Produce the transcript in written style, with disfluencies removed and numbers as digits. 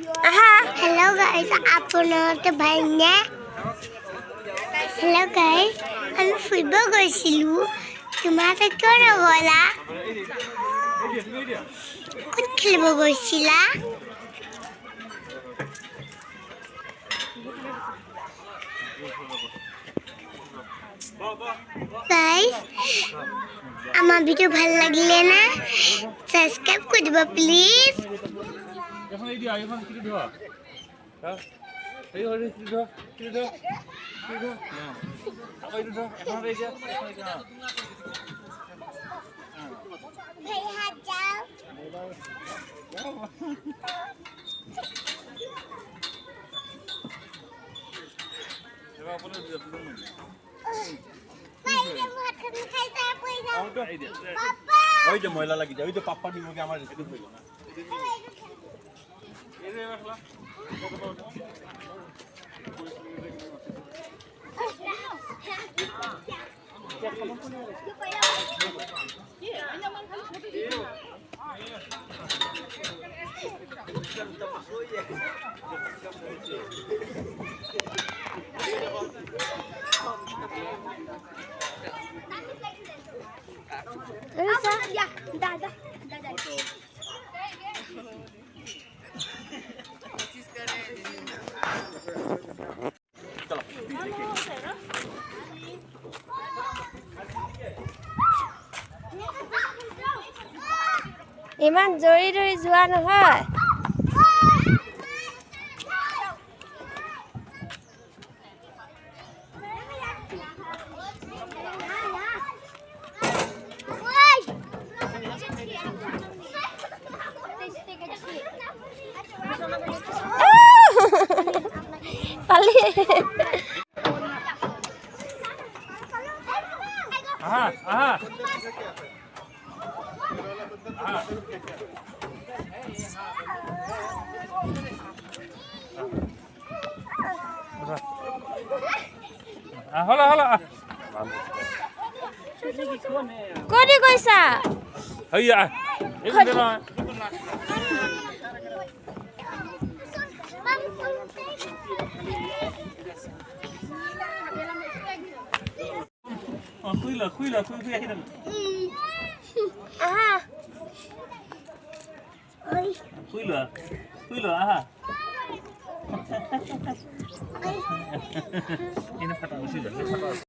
Hello guys, আপোনালোকে ভালনে? Hello guys, আমি ফুৰিব গৈছিলোঁ। তোমালোকে কিয় নগ'লা? ক'ত খেলিব গৈছিলা? Guys, আমাৰ ভিডিঅ' ভাল লাগিলে না? সাবস্ক্রাইব কৰি দিব প্লিজ। এখন এই দিয়া এখন কি দিবা হ্যাঁ এই হরে কি দিবা কি দিবা কি দিবা হ্যাঁ আবার দিবা এখন এই যা ভাই হাত যাও এবার বলে দিও ভাই যে ভাত খাইতে কই যাও পাপা ওই যে ময়লা লাগি যায় ওই যে পাপ্পা নিমকে আমার রেসিপি হইল না এই যে রাখলা ইমান জৰি ধৰি যোৱা নহয় পালি আহা আহা হলা হলা ক'ত গৈছা হইয়া এই দে না খুইলা তুই আহি না আহা খুইলা আহা ini kata usia